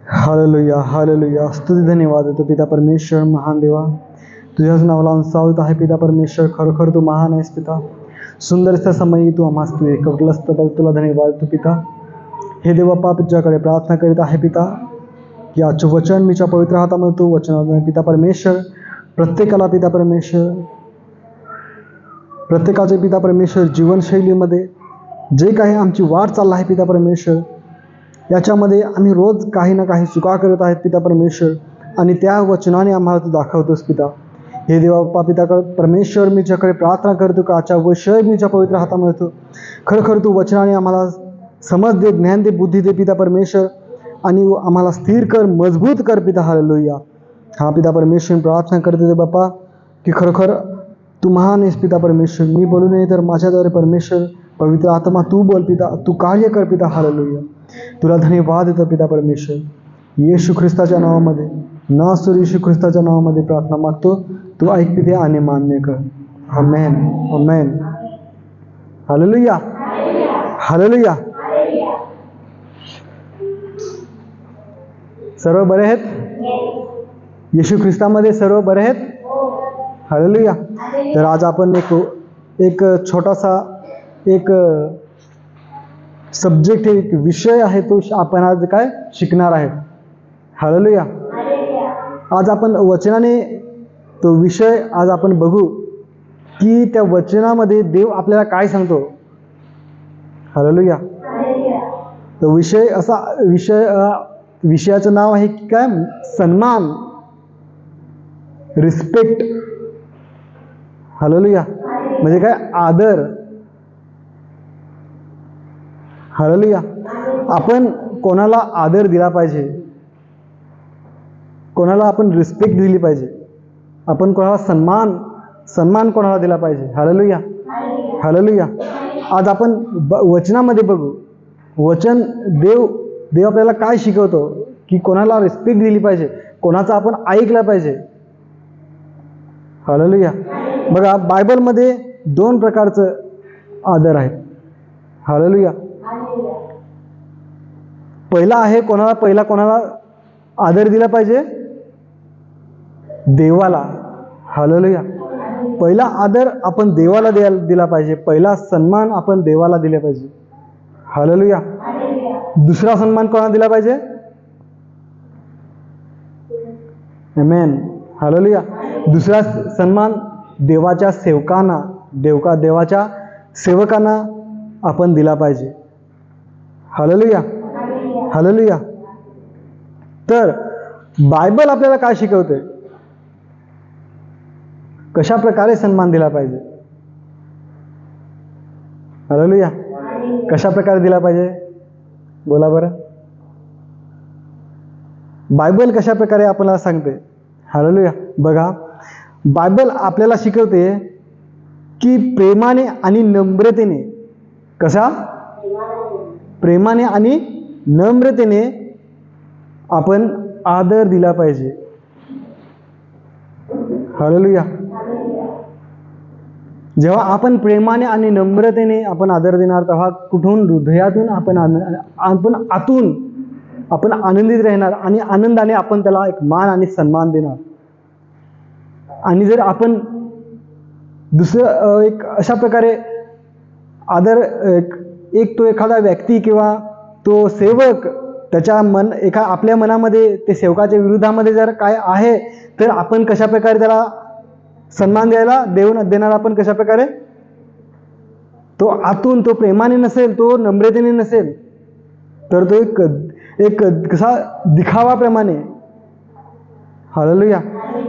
Hallelujah hallelujah. स्तुती धन्यवाद देतो पिता परमेश्वर महान देवा. तुझ्याच नावाला उंचावत आहे पिता परमेश्वर. खरोखर तू महान आहेस पिता. सुंदरसा समय तू आम्हास तू एकवटलंस तर तुला धन्यवाद देतो पिता. हे देवा तुझ्याकडे प्रार्थना करीत आहे पिता की आजचे वचन मीच्या पवित्र हातामध्ये तू वचन पिता परमेश्वर. प्रत्येकाला पिता परमेश्वर, प्रत्येकाचे पिता परमेश्वर जीवनशैलीमध्ये जे काही आमची वाट चालला आहे पिता परमेश्वर, याच्यामध्ये आम्ही रोज काही ना काही चुका करत आहेत पिता परमेश्वर, आणि त्या वचनाने आम्हाला तू दाखवतोस पिता. हे देवा पिताकडे परमेश्वर मीच्याकडे प्रार्थना करतो का आजचा विषय मीच्या पवित्र हातामध्ये तू खरोखर तू वचनाने आम्हाला समज दे, ज्ञान दे, बुद्धी दे पिता परमेश्वर, आणि आम्हाला स्थिर कर, मजबूत कर पिता. हालेलुया. हा पिता परमेश्वर प्रार्थना करते दे बाप्पा की खरोखर तू महान आहेस पिता परमेश्वर. मी बोलू नये तर माझ्याद्वारे परमेश्वर पवित्र आत्मा तू बोल पिता, तू कार्य कर पिता. हालेलुया. तुला धन्यवाद देतो पिता परमेश्वर. येशू ख्रिस्ताच्या नावामध्ये, नासर येशू ख्रिस्ताच्या नावामध्ये प्रार्थना मागतो. तू ऐक पिते आणि मान्य कर. Amen amen. Hallelujah hallelujah. सर्व बरे आहेत? येशू ख्रिस्तामध्ये सर्व बरे आहेत? हालेलुया. तर आज आपण एक छोटासा एक सब्जेक्ट, एक विषय आहे तो आपण आज काय शिकणार आहेत. हालेलुया. आज आपण वचनाने तो विषय आज आपण बघू की त्या वचनामध्ये देव आपल्याला काय सांगतो. हालेलुया. तो विषय असा विषयाचं नाव आहे की काय, सन्मान, रिस्पेक्ट. हालेलुया. म्हणजे काय, आदर. हालेलुया. आपण कोणाला आदर दिला पाहिजे, कोणाला आपण रिस्पेक्ट दिली पाहिजे, आपण कोणाला सन्मान कोणाला दिला पाहिजे. Hallelujah hallelujah. आज आपण वचनामध्ये बघू, वचन देव आपल्याला काय शिकवतो की कोणाला रिस्पेक्ट दिली पाहिजे, कोणाचा आपण ऐकलं पाहिजे. हालेलुया. बघा, बायबलमध्ये 2 प्रकारचं आदर आहेत. हालेलुया. पहिला कोणाला आदर दिला पाहिजे, देवाला. हालेलुया. पहिला आदर आपण देवाला दिला पाहिजे, पहिला सन्मान आपण देवाला दिला पाहिजे. हालेलुया. दुसरा सन्मान कोणाला दिला पाहिजे? आमेन. हालेलुया. दुसरा सन्मान देवाच्या सेवकांना, देवाच्या सेवकांना आपण दिला पाहिजे. Hallelujah hallelujah. तर बायबल आपल्याला काय शिकवते, कशा प्रकारे सन्मान दिला पाहिजे. हालेलुया. कशा प्रकारे दिला पाहिजे, बोला बरं. बायबल कशा प्रकारे आपल्याला सांगते. हालेलुया. बघा, बायबल आपल्याला शिकवते की प्रेमाने आणि नम्रतेने, कशा, प्रेमाने आणि नम्रतेने आपण आदर दिला पाहिजे. हालेलुया. जेव्हा आपण प्रेमाने आणि नम्रतेने आपण आदर देणार, तेव्हा कुठून, हृदयातून आपण आतून आपण आनंदित राहणार, आणि आनंदाने आपण त्याला एक मान आणि सन्मान देणार. आणि जर आपण दुसरं एक अशा प्रकारे आदर, एक तो एखादा व्यक्ती किंवा तो सेवक, त्याच्या आपल्या मनामध्ये ते सेवकाच्या विरोधामध्ये जर काय आहे, तर आपण कशा प्रकारे त्याला सन्मान देणार. आपण कशा प्रकारे, तो आतून तो प्रेमाने नसेल, तो नम्रतेने नसेल, तर तो एक कसा दिखावाप्रमाणे. हालेलुया.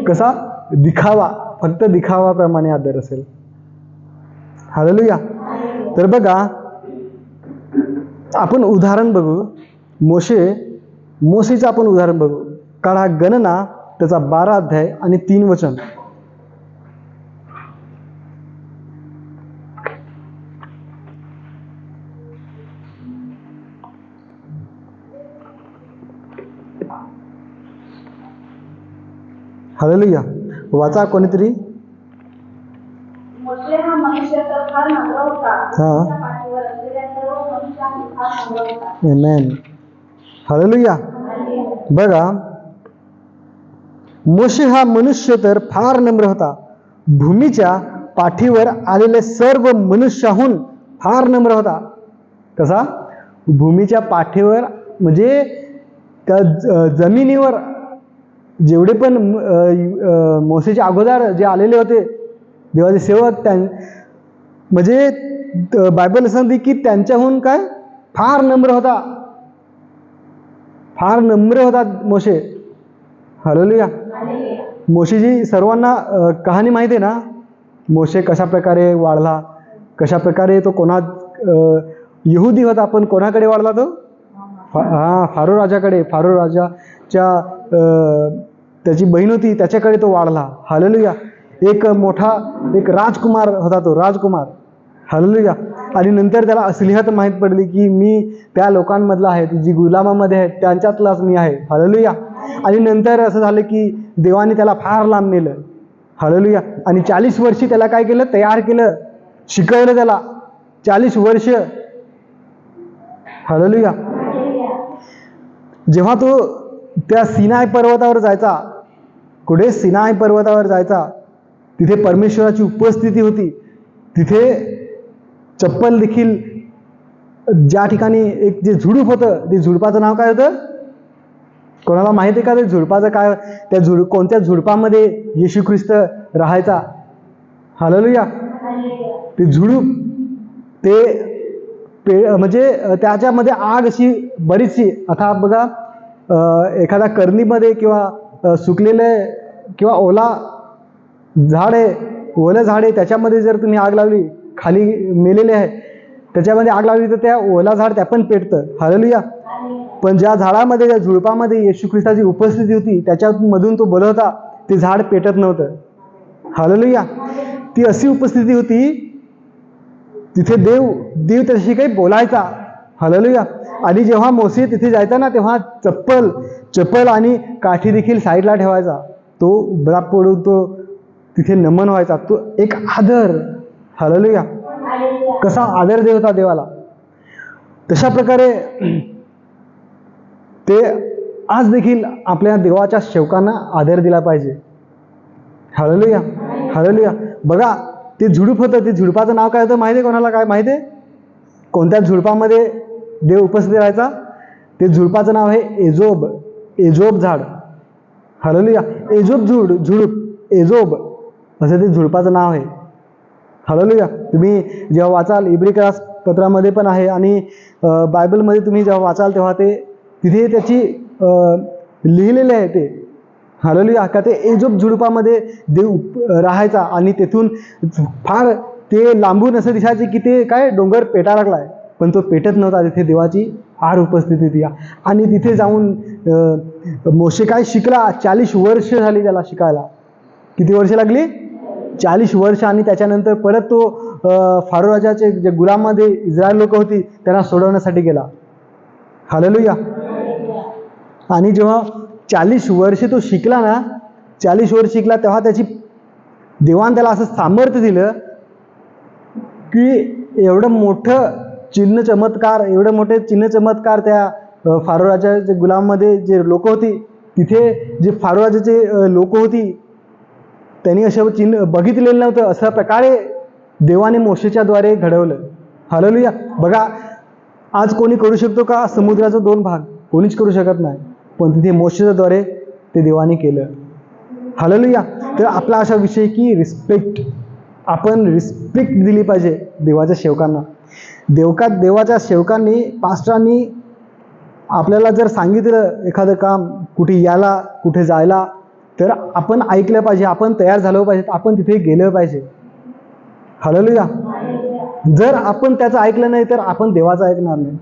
कसा दिखावा, फक्त दिखावाप्रमाणे आदर असेल. हालेलुया. तर बघा, आपण उदाहरण बघू. मोशेचं आपण उदाहरण बघू. काढा गणना त्याचा 12 अध्याय आणि 3 वचन. हालेलुया. वाचा कोणीतरी. मोशे हा मनुष्य तर फार नम्र होता. त्याच्या पाठीवर असलेल्या सर्व मनुष्यांनी फार नम्र होता. आमेन. हालेलुया. बघा, मोशे हा मनुष्य तर फार नम्र होता, भूमीच्या पाठीवर आलेले सर्व मनुष्याहून फार नम्र होता. कसा? भूमीच्या पाठीवर म्हणजे त्या जमिनीवर जेवढे पण मोशेच्या अगोदर जे आलेले होते देवाचे सेवक, म्हणजे बायबल सांगते की त्यांच्याहून काय फार नम्र होता, फार नम्र होता मोशे. हालेलुया. मोशेची सर्वांना कहाणी माहिती आहे ना, मोशे कशा प्रकारे वाढला, कशा प्रकारे तो यहुदी होता पण कोणाकडे वाढला तो? फारो राजाकडे. फारो राजाच्या त्याची बहीण होती त्याच्याकडे तो वाढला. हालेलुया. एक राजकुमार होता तो, राजकुमार. हालेलुया. आणि नंतर त्याला असलियत माहीत पडली की मी त्या लोकांमधला आहे, जी गुलामामध्ये आहेत त्यांच्यातलाच मी आहे. हालेलुया. आणि नंतर असं झालं की देवाने त्याला फार लांब नेलं. हालेलुया. आणि 40 वर्षी त्याला काय केलं? तयार केलं, शिकवलं त्याला 40 वर्ष. हालेलुया. जेव्हा तो त्या सिनाय पर्वतावर जायचा, कुठे? सिनाय पर्वतावर जायचा, तिथे परमेश्वराची उपस्थिती होती. तिथे चप्पल देखील, ज्या ठिकाणी एक जे झुडूप होतं, ते झुडपाचं नाव काय होतं? कोणाला माहिती आहे का ते झुडपाचं काय? कोणत्या झुडपामध्ये येशू ख्रिस्त राहायचा? हालेलुया. ते झुडूप, म्हणजे त्याच्यामध्ये आग अशी बरीचशी. आता बघा, एखाद्या कर्णीमध्ये किंवा सुकलेले किंवा ओलं झाड आहे त्याच्यामध्ये जर तुम्ही आग लावली, खाली मेलेले आहे त्याच्यामध्ये आग लावली तर त्या ओला झाड त्या पण पेटतं. हालेलुया. पण ज्या झाडामध्ये, त्या झुडपामध्ये येशू ख्रिस्ताची उपस्थिती होती, त्याच्यामधून तो बोलत होता, ते झाड पेटत नव्हतं. हालेलुया. ती अशी उपस्थिती होती, तिथे देव त्याशी काही बोलायचा. हालेलुया. आणि जेव्हा मोशे तिथे जायचा ना, तेव्हा चप्पल आणि काठी देखील साईडला ठेवायचा. तो उभा पडून तो तिथे नमन व्हायचा. तो एक आदर. हालेलुया. कसा आदर देत होता देवाला. तशा प्रकारे ते आज देखील आपल्या देवाच्या सेवकांना आदर दिला पाहिजे. हालेलुया. हालेलुया. बघा, ते झुडूप होतं, ते झुडपाचं नाव काय होतं माहिती आहे? कोणाला काय माहिती आहे? कोणत्या झुडपामध्ये देव उपस्थित राहायचा? ते झुडपाचं नाव आहे एजोब झाड. हालेलुया. एजोब असं ते झुडपाचं नाव आहे. हालेलुया. तुम्ही जेव्हा वाचाल, इब्रिकास पत्रामध्ये पण आहे आणि बायबलमध्ये तुम्ही जेव्हा वाचाल तेव्हा तिथे त्याची लिहिलेले आहे ते. हालेलुया. का ते एजोब झुडपामध्ये देव राहायचा आणि तेथून फार ते लांबून असं दिसायचे की ते काय डोंगर पेटा लागलाय, पण तो पेटत नव्हता. तिथे देवाची फार उपस्थिती होती. आणि तिथे जाऊन मोशे काय शिकला? 40 वर्ष झाली त्याला शिकायला. किती वर्ष लागली? 40 वर्ष. आणि त्याच्यानंतर परत तो फारो राजाचे जे गुलाममध्ये इस्रायल लोक होती त्यांना सोडवण्यासाठी गेला. हालेलुया. आणि जेव्हा 40 वर्ष तो शिकला ना, 40 वर्ष शिकला, तेव्हा देवाने त्याला असं सामर्थ्य दिलं की एवढं मोठे चिन्ह चमत्कार त्या फारो राजाच्या गुलाममध्ये जे लोक होती, तिथे जे फारो राजाचे लोक होती त्यांनी असं चिन्ह बघितलेलं नव्हतं. अशा प्रकारे देवाने मोशेच्या द्वारे घडवलं. हालेलुया. बघा, आज कोणी करू शकतो का समुद्राचा 2 भाग? कोणीच करू शकत नाही. पण तिथे मोशेच्या द्वारे ते देवाने केलं. हालेलुया. तर आपला असा विषय की आपण रिस्पेक्ट दिली पाहिजे देवाच्या सेवकांना. देवाच्या सेवकांनी, पास्टरांनी आपल्याला जर सांगितलं एखादं काम, कुठे यायला, कुठे जायला, तर आपण ऐकलं पाहिजे, आपण तयार झालो पाहिजे, आपण तिथे गेलं पाहिजे. हालेलुया. जर आपण त्याचं ऐकलं नाही तर आपण देवाचं ऐकणार नाही.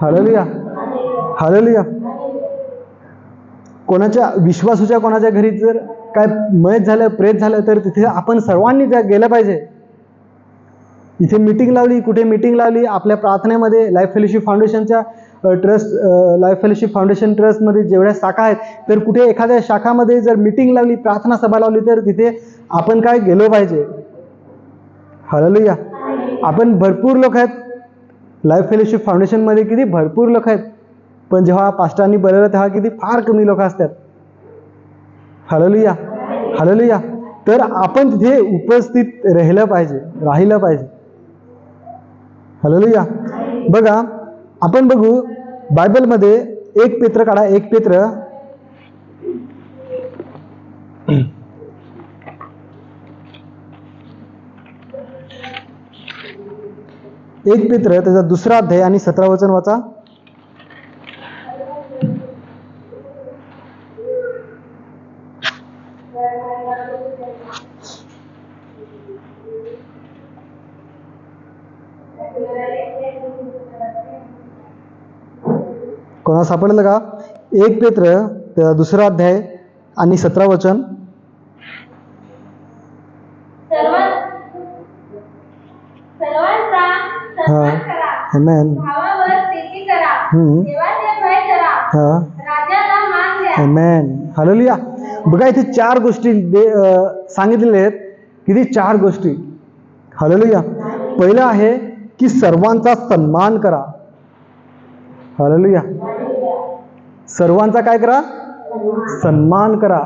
हालेलुया. हालेलुया. कोणाच्या विश्वासूच्या कोणाच्या घरी जर काय मयत झालं, प्रेत झालं, तर तिथे आपण सर्वांनी गेलं पाहिजे. इथे मीटिंग लावली, कुठे मीटिंग लावली, आपल्या प्रार्थनेमध्ये लाईफ फेलोशिप फाउंडेशनच्या लाईफ फेलोशिप फाउंडेशन ट्रस्टमध्ये जेवढ्या शाखा आहेत, तर कुठे एखाद्या शाखामध्ये जर मीटिंग लावली, प्रार्थना सभा लावली, तर तिथे आपण काय गेलो पाहिजे. हालेलुया. आपण भरपूर लोक आहेत लाईफ फेलोशिप फाउंडेशनमध्ये, किती भरपूर लोक आहेत. पण जेव्हा पास्टरांनी बोलवलं तेव्हा किती फार कमी लोक असतात. Hallelujah, hallelujah. तर आपण तिथे उपस्थित राहिलं पाहिजे. हालेलुया. बघा, आपण बघू बायबलमध्ये 1 पेत्र काढा. 1 पेत्र 1 पेत्र त्याचा 2रा अध्याय आणि 17 वचन वाचा. कोणा सापडलं का? 1 पेत्र त्याचा 2रा अध्याय आणि 17 वचन. सर्वांचा सन्मान करा. आमेन. भावावर प्रीती करा. देवाचे भय करा. हा. राजाला मान द्या. आमेन. हालेलुया. बघा, इथे 4 गोष्टी सांगितलेल्या आहेत. किती 4 गोष्टी. हालेलुया. पहिलं आहे की सर्वांचा सन्मान करा. हालेलुया. सर्वांचा काय करा? सन्मान करा.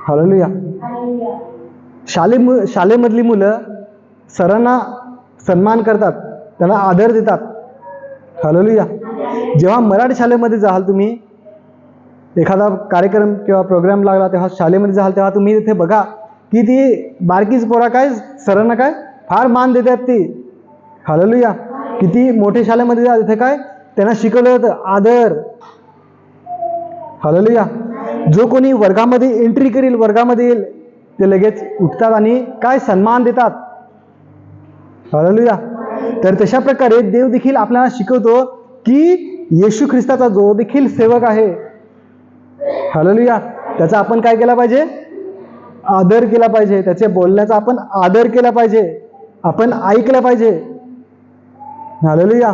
हालेलुया. शाळेमधली मुलं सरांना सन्मान करतात, त्यांना आदर देतात. हालेलुया. जेव्हा मराठी शाळेमध्ये जाल तुम्ही, एखादा कार्यक्रम किंवा प्रोग्राम लागला तेव्हा शाळेमध्ये जाल तेव्हा तुम्ही तिथे बघा की ती बारकीच पोरा काय सरांना काय फार मान देतात ती. हालेलुया. किती मोठे शाळेमध्ये जा, तिथे काय त्यांना शिकवलं जातं आदर. हालेलुया. जो कोणी वर्गामध्ये एंट्री करील, वर्गामध्ये येईल, ते लगेच उठतात आणि काय सन्मान देतात. हालेलुया. तर तशा प्रकारे देव देखील आपल्याला शिकवतो की येशू ख्रिस्ताचा जो देखील सेवक आहे, हालेलुया, त्याचा आपण काय केला पाहिजे? आदर केला पाहिजे. त्याचे बोलण्याचा आपण आदर केला पाहिजे, आपण ऐकलं पाहिजे. Hallelujah,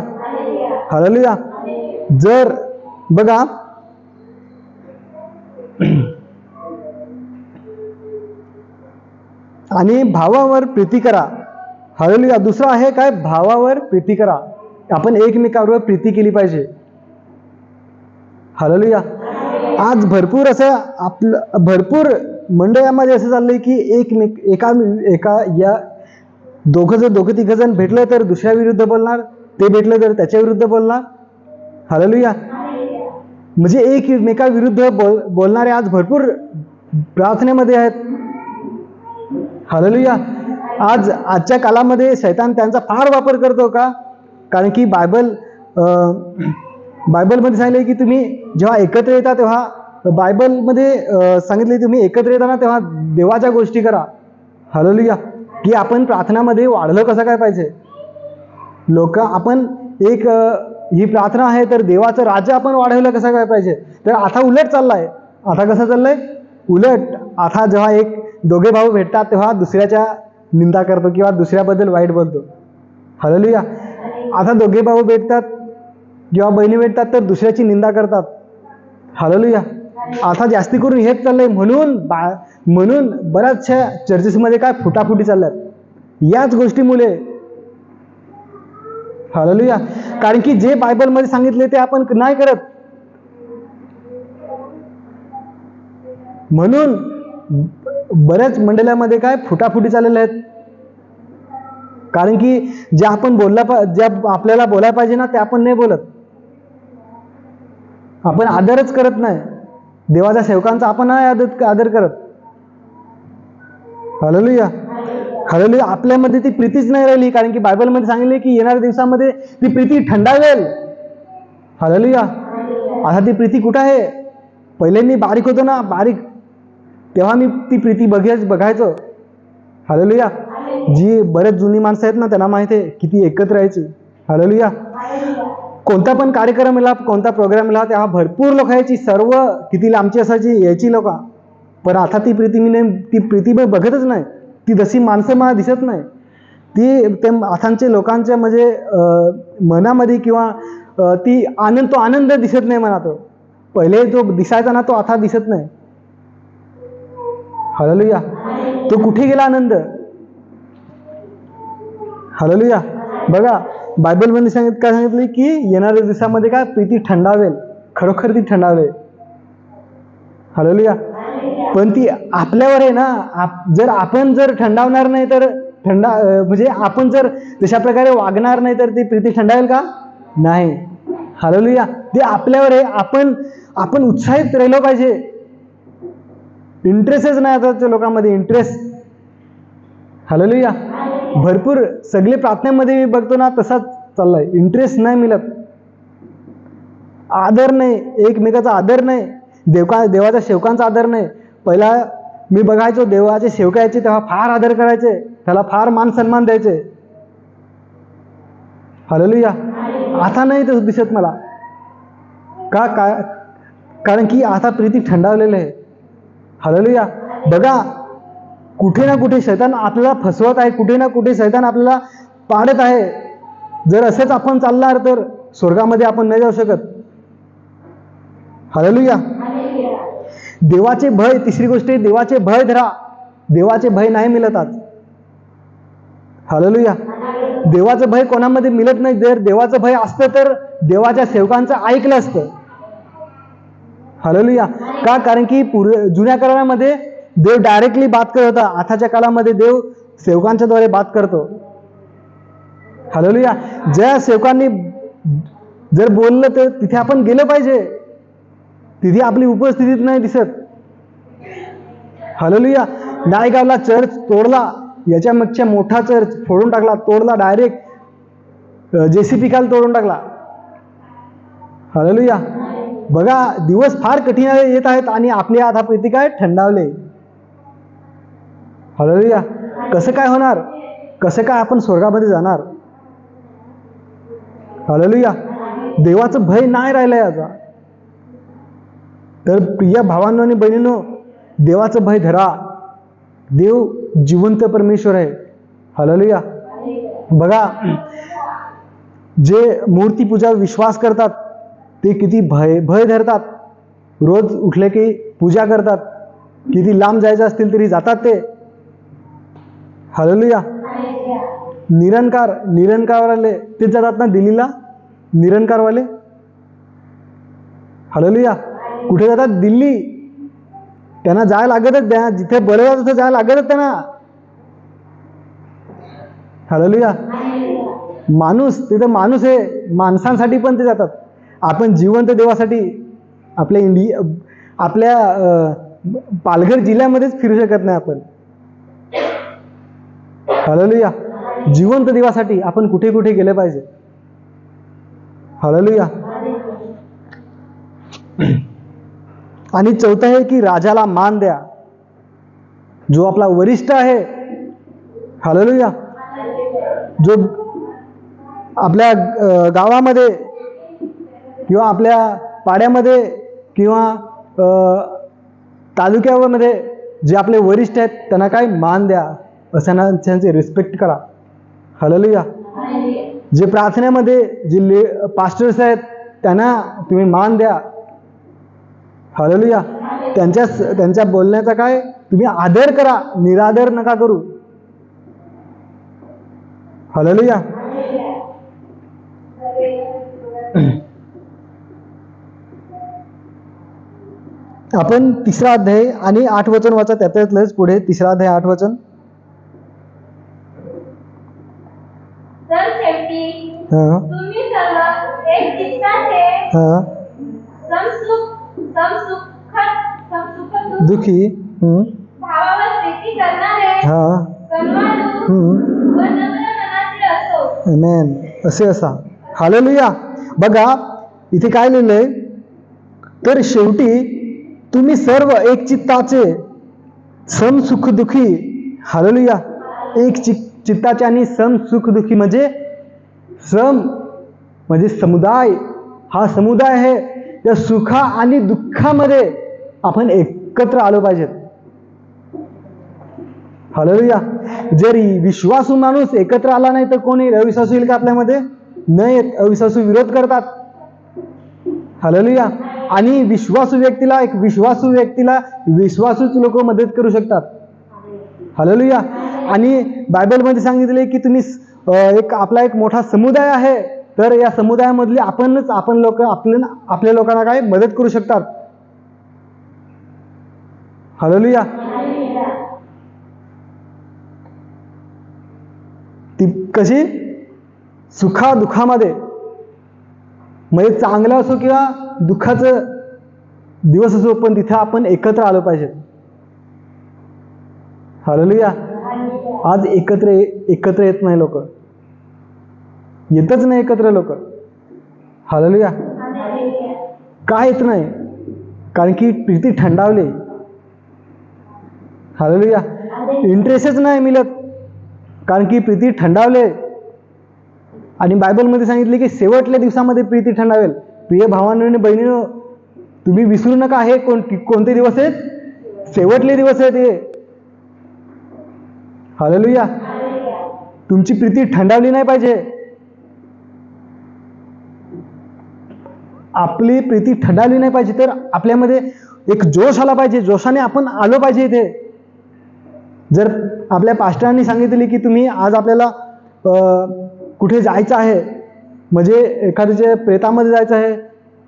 hallelujah. जर बघा, आणि भावावर प्रीती करा. हालेलुया. दुसरा आहे काय? भावावर प्रीती करा. आपण एकमेकांवर प्रीती केली पाहिजे. हालेलुया. आज भरपूर असं भरपूर मंडळामध्ये असं चाललंय की दोघं तिघ जण भेटलं तर दुसऱ्या विरुद्ध बोलणार, ते भेटलं तर त्याच्या विरुद्ध बोलणार. हालेलुया. म्हणजे एकमेकाविरुद्ध बोलणारे आज भरपूर प्रार्थनेमध्ये आहेत. हालेलुया. आजच्या काळामध्ये शैतान त्यांचा फार वापर करतो का? कारण की बायबलमध्ये सांगितले की तुम्ही जेव्हा एकत्र येता तेव्हा बायबलमध्ये सांगितले तुम्ही एकत्र येताना तेव्हा देवाच्या गोष्टी करा. हालेलुया. की आपण प्रार्थनामध्ये वाढलं कसं काय पाहिजे. आपण ही प्रार्थना आहे तर देवाचं राज्य आपण वाढवलं कसं काय पाहिजे. तर आता उलट चाललाय. आता कसं चाललंय? उलट. आता जेव्हा दोघे भाऊ भेटतात तेव्हा दुसऱ्याच्या निंदा करतो किंवा दुसऱ्याबद्दल वाईट बोलतो. हालेलुया. आता दोघे भाऊ भेटतात किंवा बहिणी भेटतात तर दुसऱ्याची निंदा करतात. हालेलुया. आता जास्ती करून हेच चाललंय. म्हणून बऱ्याचशा चर्चेसमध्ये काय फुटाफुटी चालल्यात याच गोष्टीमुळे. हालेलुया. कारण की जे बायबलमध्ये सांगितले ते आपण नाही करत, म्हणून बऱ्याच मंडळामध्ये काय फुटाफुटी चाललेल्या आहेत. कारण की जे आपल्याला बोलायला पाहिजे ना ते आपण नाही बोलत. आपण आदरच करत नाही. देवाच्या सेवकांचा आपण नाही आदर करत. Hallelujah, hallelujah. आपल्यामध्ये ती प्रीतीच नाही राहिली. कारण की बायबलमध्ये सांगितले की येणाऱ्या दिवसामध्ये ती प्रीती थंडावेल. हालेलुया. आता ती प्रीती कुठं आहे? पहिले मी बारीक होतो ना, तेव्हा मी ती प्रीती बघायचो. हालेलुया. जी बरेच जुनी माणसं आहेत ना त्यांना माहिती आहे किती एकत्र राहायची. हालेलुया. कोणता पण कार्यक्रम आला, कोणता प्रोग्राम आला तेव्हा भरपूर लोक यायची. सर्व किती लांबची असायची, यायची लोक. पण आता ती प्रीती मी बघतच नाही. ती जशी माणसं मला दिसत नाही. ती आताच्या लोकांच्या म्हणजे मनामध्ये किंवा तो आनंद दिसत नाही मला. तो पहिले जो दिसायचा ना तो आता दिसत नाही. हालेलुया. तो कुठे गेला आनंद? हालेलुया. बघा, बायबलमध्ये काय सांगितलं की येणाऱ्या दिवसामध्ये काय प्रीती थंडावेल, खरोखर ती थंडावेल. हालेलुया. पण ती आपल्यावर आहे ना. जर आपण थंडावणार नाही तर म्हणजे आपण जर तशा प्रकारे वागणार नाही तर ती प्रीती थंडावेल का? नाही. हालेलुया. ते आपल्यावर आहे. आपण उत्साहित राहिलो पाहिजे. इंटरेस्टच नाही आताच्या लोकांमध्ये, इंटरेस्ट. हालेलुया. भरपूर सगळे प्रार्थनेमध्ये मी बघतो ना तसाच चाललाय. इंटरेस्ट नाही मिळत, आदर नाही, एकमेकाचा आदर नाही, देवाच्या सेवकांचा आदर नाही. पहिला मी बघायचो देवाचे सेवक यायचे तेव्हा फार आदर करायचे, त्याला फार मान सन्मान द्यायचे. हालेलुया. आता नाही तसं दिसत मला. कारण की आता प्रीती थंडावलेलं आहे. हालेलुया. बघा, कुठे ना कुठे शैतान आपल्याला फसवत आहे, कुठे ना कुठे शैतान आपल्याला पाडत आहे. जर असेच आपण चालणार तर स्वर्गामध्ये आपण नाही जाऊ शकत. हालेलुया. देवाचे भय, तिसरी गोष्ट आहे देवाचे भय धरा. देवाचे भय नाही मिळत आज. हालेलुया. देवाचं भय कोणामध्ये मिळत नाही. जर देवाचं भय असतं तर देवाच्या सेवकांचं ऐकलं असतं. हालेलुया. का? कारण की जुन्या काळामध्ये देव डायरेक्टली बात करत होता. आताच्या काळामध्ये देव सेवकांच्या द्वारे बात करतो. हालेलुया. ज्या सेवकांनी जर बोललं तर तिथे आपण गेलं पाहिजे. तिथे आपली उपस्थितीत नाही दिसत. हालेलुया. नायगावला चर्च तोडला, याच्या मागच्या मोठा चर्च फोडून टाकला, तोडला, डायरेक्ट JCP खाली तोडून टाकला. हालेलुया. बघा, दिवस फार कठीण येत आहेत आणि आपले आता प्रीती काय थंडावले. हालेलुया. कसं काय होणार? कसं काय आपण स्वर्गामध्ये जाणार? हालेलुया. देवाचं भय नाही राहिलंय आता. तर प्रिय भावांनो आणि बहिणींनो, देवाचं भय धरा. देव जिवंत परमेश्वर आहे. हालेलुया. बघा, जे मूर्तीपूजा विश्वास करतात ते किती भय धरतात. रोज उठले की पूजा करतात. किती लांब जायचं असतील तरी जातात ते. हालेलुया. निरंकारवाले ते जातात ना दिल्लीला, निरंकारवाले. हालेलुया. कुठे जातात? दिल्ली. त्यांना जायला लागतच, जिथे बोलवतात तिथे जायला लागतच त्यांना. हालेलुया. माणूस, तिथं माणूस आहे, माणसांसाठी पण ते जातात. आपण जिवंत देवासाठी आपल्या पालघर जिल्ह्यामध्येच फिरू शकत नाही आपण. हालेलुया. जिवंत देवासाठी आपण कुठे कुठे गेले पाहिजे. हालेलुया. आणि चौथं आहे की राजाला मान द्या, जो आपला वरिष्ठ आहे. हालेलुया. जो आपल्या गावामध्ये किंवा आपल्या पाड्यामध्ये किंवा तालुक्यामध्ये जे आपले वरिष्ठ आहेत त्यांना काय मान द्या, असं त्यांचे रिस्पेक्ट करा. हालेलुया. जे प्रार्थनेमध्ये जे पास्टर्स आहेत त्यांना तुम्ही मान द्या. हालेलुया. त्यांच्या बोलण्याचा काय तुम्ही आदर करा, निरादर नका करू. हालेलुया. आपण 3रा अध्याय आणि 8 वचन वाचा. त्यातलंच पुढे 3रा अध्याय 8 वचन. तर शेवटी तुम्ही सर्व एक चित्ताचे दुखी भावावर प्रीती करणारे कन्वाळू व नम्र मनाचे असो. आमेन. असे असा. हालेलुया. बघा, इथे काय लिहिलंय? तर शेवटी तुम्ही सर्व एक चित्ताचे, सम सुख दुखी. हालेलुया. एक चित्ताचे आणि सम सुख दुखी म्हणजे सम म्हणजे समुदाय. हा समुदाय आहे. त्या सुखा आणि दुःखामध्ये आपण एकत्र आलो पाहिजेत. हालेलुया. जर विश्वासू माणूस एकत्र आला नाही तर कोणी अविश्वासू येईल का आपल्यामध्ये? नाही. अविश्वासू विरोध करतात. हालेलुया. आणि विश्वासू व्यक्तीला विश्वासूच लोक मदत करू शकतात. हालेलुया. आणि बायबलमध्ये सांगितले की तुम्ही एक आपला एक मोठा समुदाय आहे, तर या समुदायामधली आपण लोक आपल्या लोकांना काय मदत करू शकतात. हालेलुया. ती कशी सुखादुखामध्ये, म्हणजे चांगलं असो किंवा दुःखाचं दिवस असो, पण तिथे आपण एकत्र आलो पाहिजे. हालेलुया. आज एकत्र येत नाही लोक, येतच नाही एकत्र लोक. हालेलुया. का येत नाही? कारण की प्रीती थंडावली. हालेलुया. इंटरेस्टच नाही मिळत, कारण की प्रीती थंडावले. आणि बायबलमध्ये सांगितले की शेवटल्या दिवसामध्ये प्रीती थंडावेल. प्रिय भावांनो आणि बहिणींनो, तुम्ही विसरू नका, हे कोणते दिवस आहेत? शेवटले दिवस आहेत हे. हालेलुया. तुमची प्रीती थंडावली नाही पाहिजे. आपली प्रीती थंडावली नाही पाहिजे, तर आपल्यामध्ये एक जोश आला पाहिजे. जोशाने आपण आलो पाहिजे इथे. जर आपल्या पास्टरांनी सांगितले की तुम्ही आज आपल्याला कुठे जायचं आहे, म्हणजे एखाद्याच्या प्रेतामध्ये जायचं आहे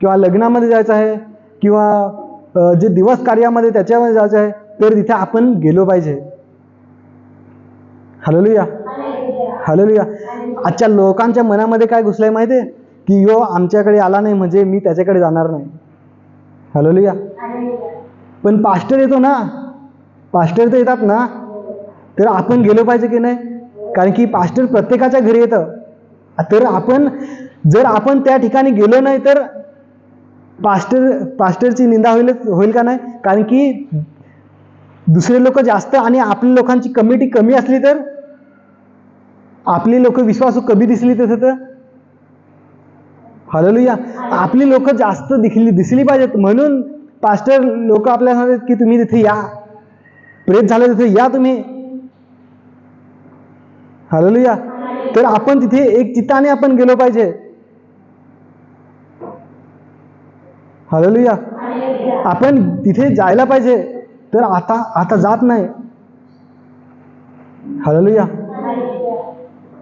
किंवा लग्नामध्ये जायचं आहे किंवा जे दिवस कार्यामध्ये त्याच्यामध्ये जायचं आहे, तर तिथे आपण गेलो पाहिजे. हालेलुया. हालेलुया. आजच्या लोकांच्या मनामध्ये काय घुसलंय माहिती आहे? की यो आमच्याकडे आला नाही म्हणजे मी त्याच्याकडे जाणार नाही. हालेलुया. पण पास्टर येतो ना, पास्टर तर येतात ना, तर आपण गेलो पाहिजे की नाही? कारण की पास्टर प्रत्येकाच्या घरी येतं. तर जर आपण त्या ठिकाणी गेलो नाही तर पास्टरची निंदा होईल का नाही? कारण की दुसरे लोक जास्त आणि आपल्या लोकांची कमिटी कमी असली तर, आपली लोक विश्वासू कमी दिसली तर, हालेलुया, आपली लोक जास्त दिसली पाहिजेत. म्हणून पास्टर लोक आपल्याला सांगतात की तुम्ही तिथे या, प्रेत झालं तिथे या तुम्ही. हालेलुया. तर आपण तिथे एक चित्ताने आपण गेलो पाहिजे. हालेलुया. आपण तिथे जायला पाहिजे, तर आता जात नाही. हालेलुया.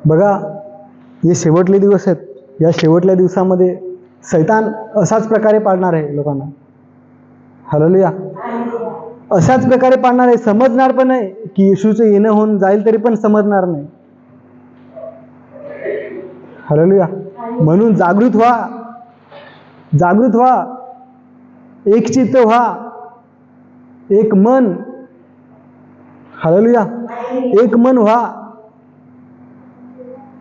बघा, हे शेवटले दिवस आहेत. या शेवटल्या दिवसामध्ये सैतान असाच प्रकारे पाडणार आहे लोकांना. हालेलुया. अशाच प्रकारे पाडणार आहे. समजणार पण नाही की येशूचं येणं होऊन जाईल, तरी पण समजणार नाही. हालेलुया. म्हणून जागृत व्हा, जागृत व्हा, एक चित्त व्हा, एक मन. हालेलुया. एक मन व्हा.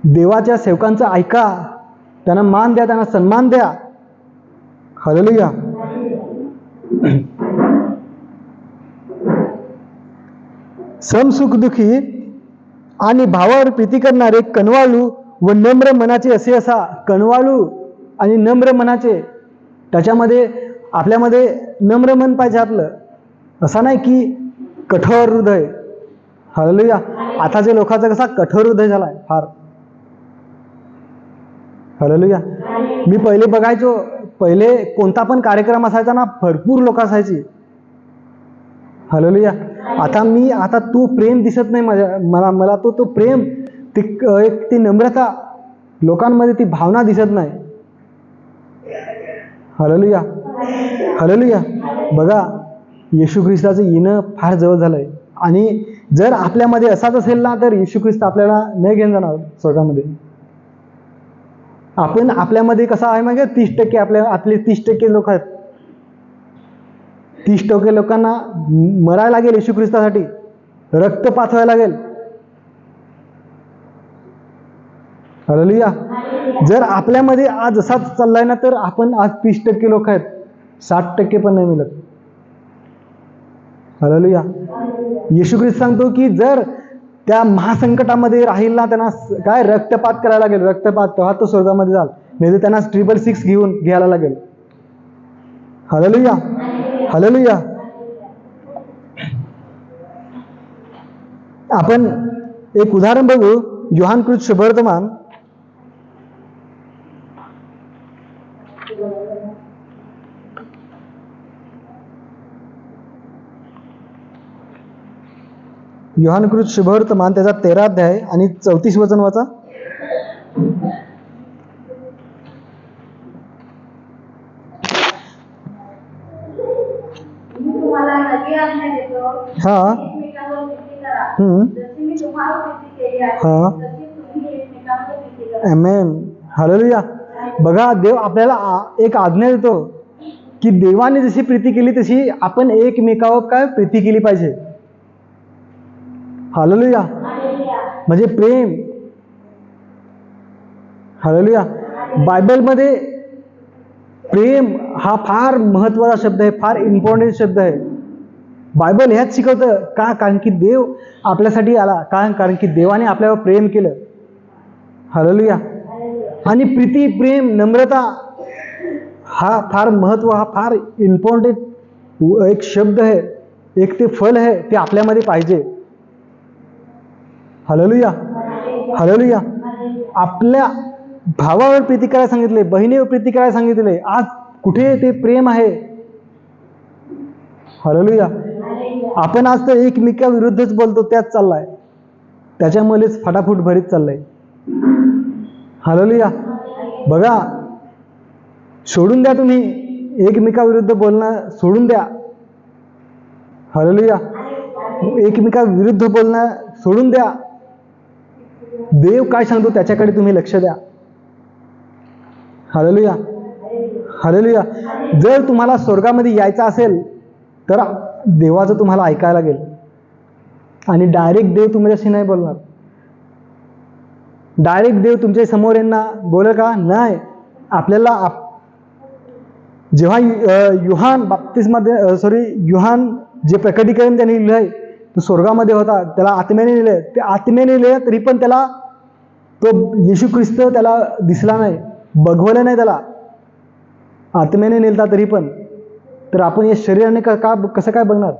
देवाच्या सेवकांचं ऐका, त्यांना मान द्या, त्यांना सन्मान द्या. हालेलुया. समसुखदुखी आणि भावावर प्रीती करणारे, कनवाळू व नम्र मनाचे असे असा. कनवाळू आणि नम्र मनाचे, त्याच्यामध्ये आपल्यामध्ये नम्र मन पाहिजे आपलं. असं नाही की कठोर हृदय. हालेलुया. आताच्या लोकांचा कसा कठोर हृदय झालाय फार. हालेलुया. मी पहिले बघायचो, पहिले कोणता पण कार्यक्रम असायचा ना, भरपूर लोक असायची. हालेलुया. आता तो प्रेम दिसत नाही मला तो प्रेम, ती नम्रता लोकांमध्ये, ती भावना दिसत नाही. हालेलुया. हालेलुया. बघा, येशू ख्रिस्ताचं येणं फार जवळ झालंय. आणि जर आपल्यामध्ये असाच असेल ना, तर येशू ख्रिस्त आपल्याला नाही घेऊन जाणार स्वर्गामध्ये. आपल्यामध्ये कसं आहे माहिती, 30% आपले 30% लोक आहेत. 30% लोकांना मरायला लागेल येशू ख्रिस्तासाठी, रक्तपात व्हायला लागेल. हालेलुया. जर आपल्यामध्ये आज असाच चाललाय ना, तर आपण आज 30% लोक आहेत, 60% पण नाही मिळत. हालेलुया. येशू ख्रिस्त सांगतो की जर त्या महासंकटामध्ये राहील ना, त्यांना काय रक्तपात करायला लागेल, रक्तपात, तेव्हा तो स्वर्गामध्ये जाल, नाही तर त्यांना 666 घ्यायला लागेल. हालेलुया. हालेलुया. आपण एक उदाहरण बघू. योहानकृत शुभवर्तमान योहानकृत शुभवर्तमान त्याचा 13 अध्याय आणि 34 वचन वाचा. तुम्हाला नवी आज्ञा देतो, हा. एकमेकांवर प्रीती करा. हम्म. जशी मी तुम्हाला प्रीती केली आहे, हा. तशी तुम्ही एकमेकांवर प्रीती करा. आमेन. हालेलुया. बघा, देव आपल्याला एक आज्ञा देतो की देवाने जशी प्रीती केली तशी आपण एकमेकावर काय प्रीती केली पाहिजे. हालेलुया. म्हणजे प्रेम. हालेलुया. बायबलमध्ये प्रेम हा फार महत्त्वाचा शब्द आहे, फार इम्पॉर्टंट शब्द आहे. बायबल ह्याच शिकवतं का? कारण की देव आपल्यासाठी आला. कारण की देवाने आपल्यावर प्रेम केलं. हालेलुया. आणि प्रीती, प्रेम, नम्रता हा फार महत्त्व, हा फार इम्पॉर्टंट एक शब्द आहे, एक ते फल आहे, ते आपल्यामध्ये पाहिजे. हालेलुया. हालेलुया. आपल्या भावावर प्रीती करायला सांगितले, बहिणीवर प्रीती करायला सांगितले. आज कुठे ते प्रेम आहे? हालेलुया. आपण आज तर एकमेकाविरुद्धच बोलतो, त्याच चाललाय, त्याच्यामुळेच फटाफट भरीत चाललाय. हालेलुया. बघा, सोडून द्या, तुम्ही एकमेकाविरुद्ध बोलणं सोडून द्या. हालेलुया. एकमेकाविरुद्ध बोलणं सोडून द्या. देव काय सांगतो त्याच्याकडे तुम्ही लक्ष द्या. हालेलुया. हालेलुया. जर तुम्हाला स्वर्गामध्ये यायचं असेल तर देवाचं तुम्हाला ऐकायला लागेल. आणि डायरेक्ट देव तुमच्याशी नाही बोलणार. डायरेक्ट देव तुमच्या समोर येणार बोलेल का? नाही. आपल्याला जेव्हा युहान जे प्रकटीकरण त्याने लिहिलंय, तो स्वर्गामध्ये होता, त्याला आत्म्याने लिहिलंय. ते आत्म्याने लिहिलं तरी पण त्याला तो येशू ख्रिस्त त्याला दिसला नाही, बघवलं नाही त्याला. आत्म्याने नेलता तरी पण. तर आपण या शरीराने कसं काय बघणार?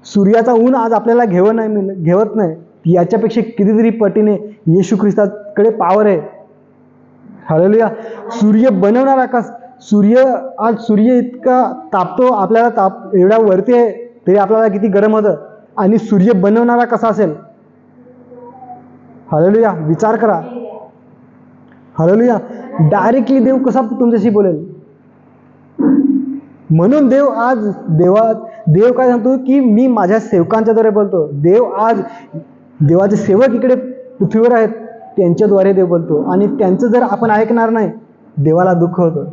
सूर्याचा ऊन आज आपल्याला घेवत नाही. याच्यापेक्षा कितीतरी पटीने येशू ख्रिस्ताकडे पॉवर आहे. हालेलुया. सूर्य बनवणारा आज सूर्य इतका तापतो, आपल्याला एवढ्या वरती आहे तरी आपल्याला किती गरम होतं. आणि सूर्य बनवणारा कसा असेल? हालेलुया. विचार करा. हालेलुया. डायरेक्टली देव कसा तुमच्याशी बोलेल? म्हणून देव काय सांगतो की मी माझ्या सेवकांच्याद्वारे बोलतो. देवाचे सेवक इकडे पृथ्वीवर आहेत, त्यांच्याद्वारे देव बोलतो. आणि त्यांचं जर आपण ऐकणार नाही, देवाला दुःख होतं.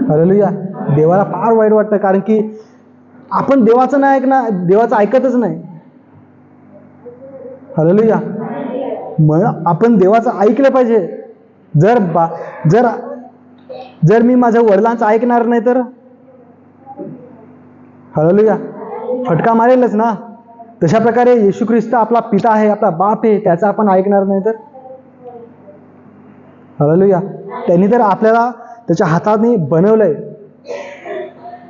हालेलुया. देवाला फार वाईट वाटतं, कारण की आपण देवाचं नाही ऐकणार, देवाचं ऐकतच नाही. हालेलुया. मग आपण देवाचं ऐकलं पाहिजे. जर मी माझ्या वडिलांचं ऐकणार नाही तर हालेलुया फटका मारेलच ना. तशा प्रकारे येशू ख्रिस्त आपला पिता आहे, आपला बाप आहे, त्याचा आपण ऐकणार नाही तर हालेलुया. त्यांनी तर आपल्याला त्याच्या हाताने बनवलंय.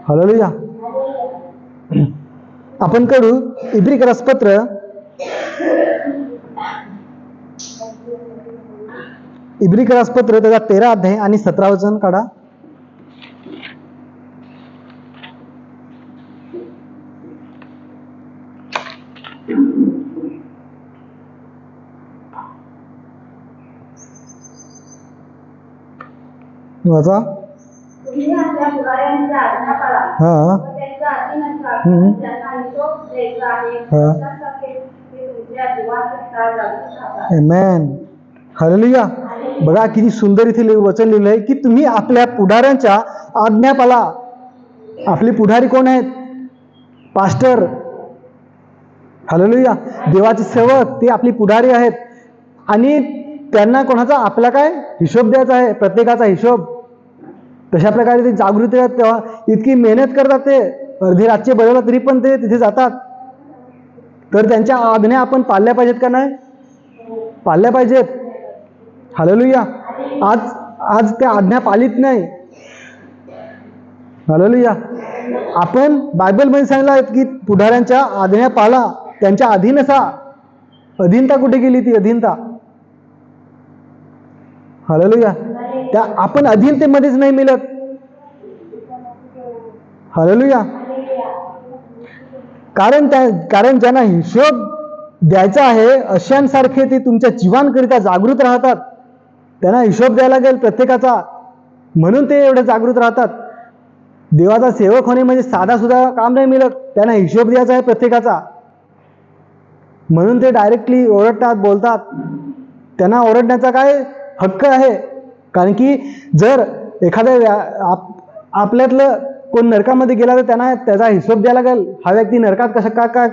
हालेलुया. आपण करू इब्रिकरासपत्र त्याचा 13 अध्याय आणि 17 वचन काढा. वाचा. तुम्ही आपल्या पुढाऱ्यांच्या आज्ञा पाळा हा. व त्यांच्या अधीन असा. त्यांना हिशोब द्यायचा आहे. हा. त्यासाठी ते तुमच्या जीवाकरिता जागृत राहतात. आमेन. हालेलुया. बघा किती सुंदर इथे वचन लिहिलंय की तुम्ही आपल्या पुढाऱ्यांच्या आज्ञा पाळा. आपले पुढारी कोण आहेत? पास्टर. हालेलुया. देवाचे सेवक ते आपली पुढारी आहेत. आणि त्यांना कोणाचा? आपला काय हिशोब द्यायचा आहे, प्रत्येकाचा हिशोब. तशा प्रकारे ते जागृत आहेत. तेव्हा इतकी मेहनत करतात, ते अर्धी रातचे बरोबर तरी पण ते तिथे जातात. तर त्यांच्या आज्ञा आपण पाळल्या पाहिजेत का नाही? पाळल्या पाहिजेत. हालेलुया. आज त्या आज्ञा पाळीत नाही. हालेलुया. आपण बायबलमध्ये सांगितलं आहे की पुढाऱ्यांच्या आज्ञा पाळा, त्यांच्या अधीन असा. अधीनता कुठे गेली? ती अधीनता. हालेलुया. त्या आपण अधीनतेमध्येच नाही मिळत. हालेलुया. कारण ज्यांना हिशोब द्यायचा आहे अशांसारखे ते तुमच्या जीवांकरिता जागृत राहतात. त्यांना हिशोब द्यायला लागेल प्रत्येकाचा, म्हणून ते एवढे जागृत राहतात. देवाचा सेवक होणे म्हणजे साधा सुद्धा काम नाही मिळत, त्यांना हिशोब द्यायचा आहे प्रत्येकाचा. म्हणून ते डायरेक्टली ओरडतात, बोलतात. त्यांना ओरडण्याचा काय हक्क आहे? कारण की जर एखाद्या आपल्यातलं कोण नरकामध्ये गेला तर त्यांना त्याचा हिशोब द्यायला लागेल. हा व्यक्ती नरकात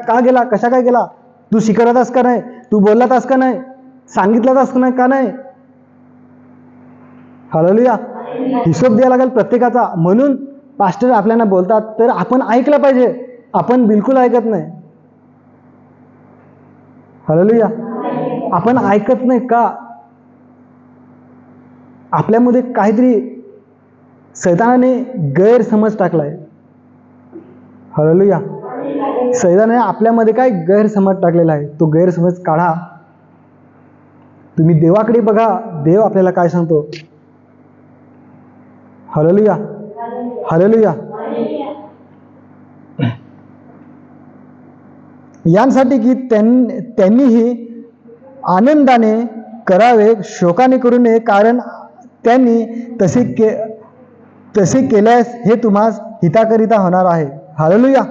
का गेला, कशा काय गेला, तू शिकवलास का नाही, तू बोललास का नाही, सांगितलास का नाही. हालेलुया. हिशोब द्यायला लागेल प्रत्येकाचा. म्हणून पास्टर आपल्याला बोलतात तर आपण ऐकलं पाहिजे. आपण बिलकुल ऐकत नाही. हालेलुया. आपण ऐकत नाही का? आपल्यामध्ये काहीतरी सैतानाने गैरसमज टाकलाय. हालेलुया. सैतानाने आपल्यामध्ये काय गैरसमज टाकलेला आहे, तो गैरसमज काढा. तुम्ही देवाकडे बघा, देव आपल्याला काय सांगतो. हालेलुया. हालेलुया. यांसाठी की त्यांनीही आनंदाने करावे, शोकाने करू नये, कारण त्यांनी तसे केल्यास हे तुम्हास हिताकरिता होणार आहे. हालेलुया.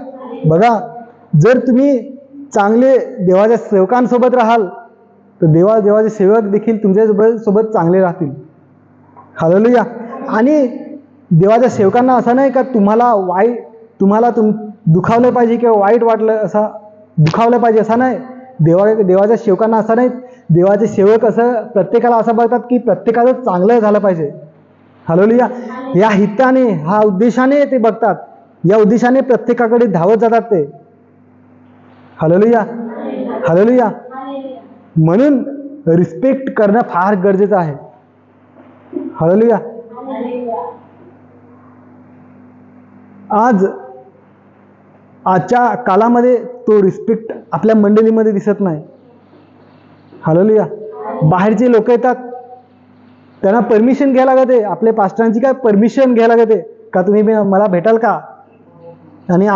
बघा, जर तुम्ही चांगले देवाच्या सेवकांसोबत राहाल तर देवाचे सेवक देखील तुमच्या सोबत चांगले राहतील. हालेलुया. आणि देवाच्या सेवकांना असं नाही का तुम्हाला दुखावलं पाहिजे किंवा वाईट वाटलं असा दुखावलं पाहिजे असा नाही. देवाच्या सेवकांना असं नाही. देवाचे सेवक असं प्रत्येकाला असं बघतात की प्रत्येकाचं चांगलं झालं पाहिजे. हालेलुया. या हिताने, हा उद्देशाने ते बघतात. या उद्देशाने प्रत्येकाकडे धावत जातात ते. हालेलुया. हालेलुया. म्हणून रिस्पेक्ट करणं फार गरजेचं आहे. हालेलुया. आजच्या काळामध्ये तो रिस्पेक्ट आपल्या मंडळीमध्ये दिसत नाही. हालेलुया. बाहेरचे लोक येतात, त्यांना परमिशन घ्यायला लागते. आपल्या पास्टरांची काय परमिशन घ्यायला लागते का, तुम्ही मला भेटाल का. आणि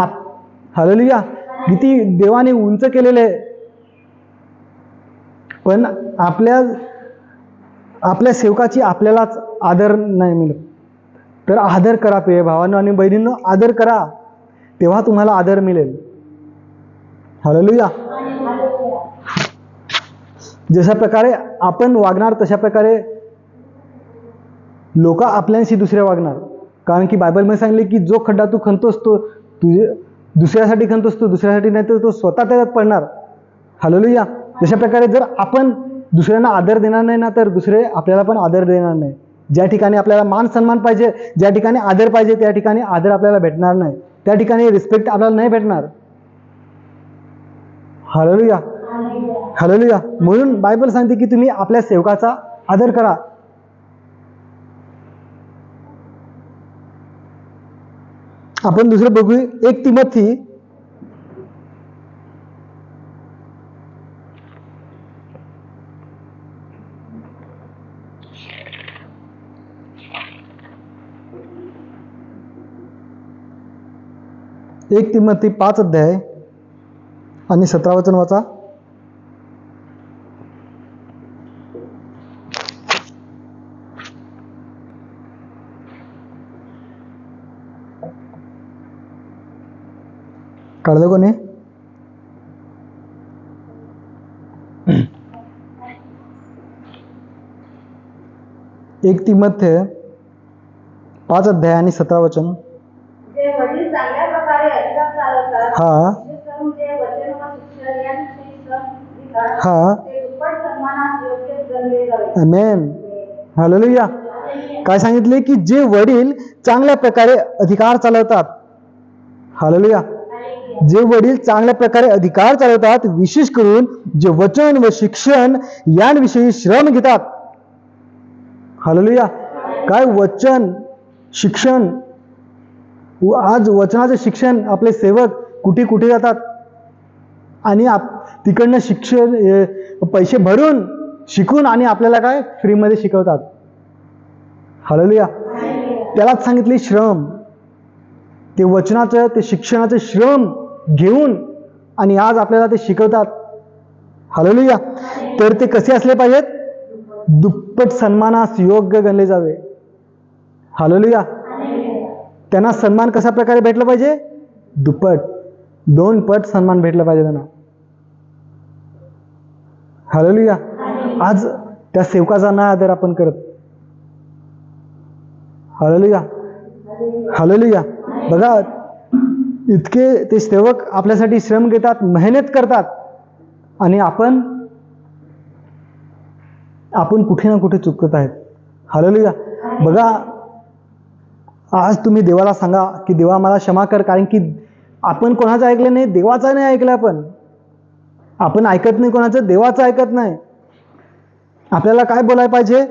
हालेलुया, किती देवाने उंच केलेले आहे. पण आपल्या सेवकाची आपल्यालाच आदर नाही मिळत. तर आदर करा प्रिय भावांनो आणि बहिणींनो, आदर करा, तेव्हा तुम्हाला आदर मिळेल. हालेलुया. जशा प्रकारे आपण वागणार तशा प्रकारे लोक आपल्याशी दुसरे वागणार. कारण की बायबलमध्ये सांगले की जो खड्डा तू खणतोस तो दुसऱ्यासाठी खणतोस, तो दुसऱ्यासाठी नाही तर तो स्वतः त्याच्यात पडणार. हालेलुया. जशा प्रकारे जर आपण दुसऱ्यांना आदर देणार नाही ना, तर दुसरे आपल्याला पण आदर देणार नाही. ज्या ठिकाणी आपल्याला मान सन्मान पाहिजे, ज्या ठिकाणी आदर पाहिजे, त्या ठिकाणी आदर आपल्याला भेटणार नाही. त्या ठिकाणी रिस्पेक्ट आपल्याला नाही भेटणार. हालेलुया. हालेलुया. म्हणून बायबल सांगते की तुम्ही आपल्या सेवकाचा आदर करा. आपण दुसरं बघू, 1 तिमोथी 5 अध्याय आणि 17 वचन वाचा. कळलं कोणी? एक तिमोथी 5 अध्याय आणि 17 वचन. जे वडील चांगल्या प्रकारे अधिकार चालवतात, हा जे वचन व शिक्षण यांविषयी श्रम हा ते दुप्पट सन्मानास योग्य गणले जावे. आमेन. हालेलुया. काय सांगितले की जे वडील चांगल्या प्रकारे अधिकार चालवतात. हालेलुया. जे वडील चांगल्या प्रकारे अधिकार चालवतात, विशेष करून जे वचन व शिक्षण यांविषयी श्रम घेतात. हालेलुया. काय वचन शिक्षण, आज वचनाचे शिक्षण आपले सेवक कुठे कुठे जातात आणि तिकडनं शिक्षण पैसे भरून शिकून आणि आपल्याला काय फ्रीमध्ये शिकवतात. हालेलुया. त्यालाच सांगितले श्रम. ते वचनाचं, ते शिक्षणाचं श्रम घेऊन आणि आज आपल्याला ते शिकवतात. हालेलुया. तर ते कसे असले पाहिजेत? दुप्पट सन्मानास योग्य गणले जावे. हालेलुया. त्यांना सन्मान कशा प्रकारे भेटला पाहिजे? दुप्पट, 2 पट सन्मान भेटला पाहिजे त्यांना. हालेलुया. आज त्या सेवकाचा नाही आदर आपण करत. Hallelujah, hallelujah. बघा, इतके ते सेवक आपल्यासाठी श्रम घेतात, मेहनत करतात, आणि आपण कुठे ना कुठे चुकत आहेत. हालेलुया. बघा, आज तुम्ही देवाला सांगा की देवा मला क्षमा कर, कारण की आपण कोणाचं ऐकलं नाही, देवाचं नाही ऐकलं. आपण ऐकत नाही कोणाचं, देवाचं ऐकत नाही. आपल्याला काय बोलायला पाहिजे?